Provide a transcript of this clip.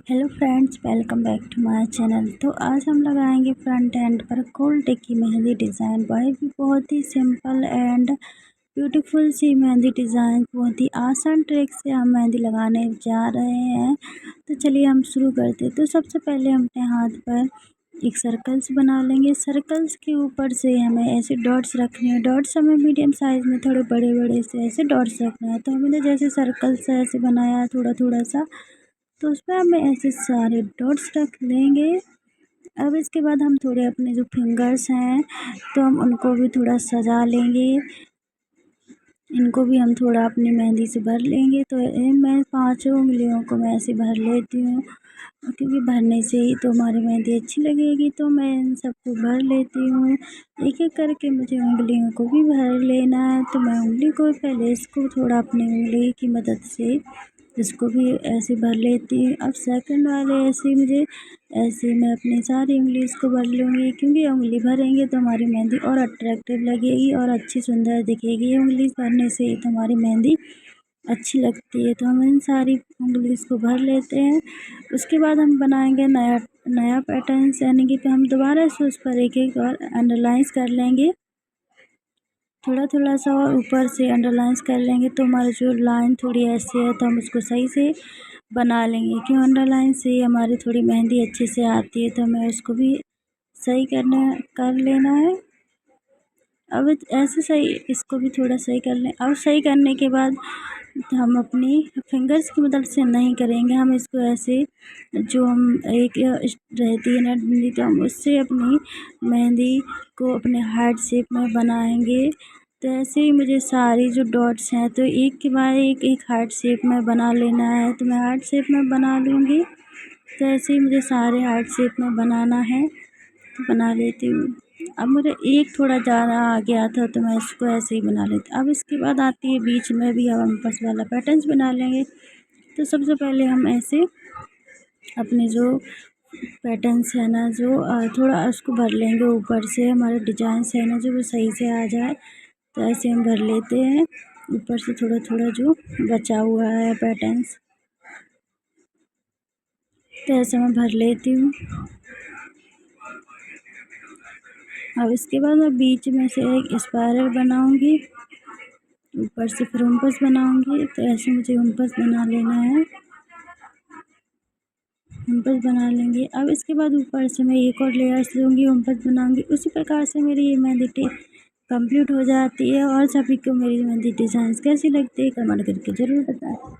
Hello friends, welcome back to my channel. तो आज हम लगाएंगे फ्रंट एंड पर गोल्ड की मेहंदी डिज़ाइन। वह भी बहुत ही सिंपल एंड ब्यूटीफुल सी मेहंदी डिज़ाइन। बहुत ही आसान ट्रिक से हम मेहंदी लगाने जा रहे हैं। तो चलिए हम शुरू करते हैं। तो सबसे पहले हम अपने हाथ पर एक सर्कल्स बना लेंगे। सर्कल्स के ऊपर से हमें ऐसे डॉट्स रखने हैं। डॉट्स हमें मीडियम साइज़ में थोड़े बड़े बड़े से ऐसे डॉट्स रखना है। तो हमने जैसे सर्कल्स ऐसे बनाया थोड़ा थोड़ा सा, तो उसमें हमें ऐसे सारे डॉट्स रख लेंगे। अब इसके बाद हम थोड़े अपने जो फिंगर्स हैं तो हम उनको भी थोड़ा सजा लेंगे। इनको भी हम थोड़ा अपनी मेहंदी से भर लेंगे। तो मैं पांचों उंगलियों को मैं ऐसे भर लेती हूँ, क्योंकि भरने से ही तो हमारी मेहंदी अच्छी लगेगी। तो मैं इन सबको भर लेती हूँ। एक एक करके मुझे उंगलियों को भी भर लेना है। तो मैं उंगली को पहले इसको थोड़ा अपनी उंगली की मदद से इसको भी ऐसे भर लेती हूँ। अब सेकंड वाले ऐसे मैं अपनी सारी उंगली इसको भर लूँगी, क्योंकि उंगली भरेंगे तो हमारी मेहंदी और अट्रैक्टिव लगेगी और अच्छी सुंदर दिखेगी। उंगली भरने से ही तो हमारी मेहंदी अच्छी लगती है। तो हम इन सारी उंगलीज़ को भर लेते हैं। उसके बाद हम बनाएंगे नया नया पैटर्न, यानी कि हम दोबारा से उस पर एक एक और अंडरलाइंस कर लेंगे। थोड़ा थोड़ा सा और ऊपर से अंडरलाइंस कर लेंगे। तो हमारी जो लाइन थोड़ी ऐसी है तो हम उसको सही से बना लेंगे, क्यों अंडरलाइन से हमारी थोड़ी मेहंदी अच्छे से आती है। तो हमें उसको भी सही कर लेना है। अब ऐसे सही इसको भी थोड़ा सही कर लें। अब सही करने के बाद हम अपनी फिंगर्स की मदद से नहीं करेंगे, हम इसको ऐसे जो हम एक रहती है ना डंडी, तो हम उससे अपनी मेहंदी को अपने हार्ट शेप में बनाएंगे। तो ऐसे ही मुझे सारी जो डॉट्स हैं तो एक के बाद एक एक हार्ट शेप में बना लेना है। तो मैं हार्ट शेप में बना लूँगी। तो ऐसे ही मुझे सारे हार्ट शेप में बनाना है, तो बना लेती हूँ। अब मुझे एक थोड़ा ज़्यादा आ गया था तो मैं इसको ऐसे ही बना लेती। अब इसके बाद आती है बीच में भी, अब हम बस वाला पैटर्न्स बना लेंगे। तो सबसे पहले हम ऐसे अपने जो पैटर्न्स है ना, जो थोड़ा उसको भर लेंगे ऊपर से, हमारे डिजाइन है ना जो वो सही से आ जाए। तो ऐसे हम भर लेते हैं ऊपर से थोड़ा थोड़ा जो बचा हुआ है पैटर्न्स। तो ऐसे मैं भर लेती हूँ। अब इसके बाद मैं बीच में से एक स्पाइरल बनाऊंगी, ऊपर से फिर उम्पस बनाऊंगी। तो ऐसे मुझे उम्पस बना लेना है, उम्पस बना लेंगे। अब इसके बाद ऊपर से मैं एक और लेयर्स लूँगी, उम्पस बनाऊंगी। उसी प्रकार से मेरी ये मेहंदी कंप्लीट हो जाती है। और सभी को मेरी मेहंदी डिज़ाइंस कैसी लगती है कमेंट करके ज़रूर बताएं।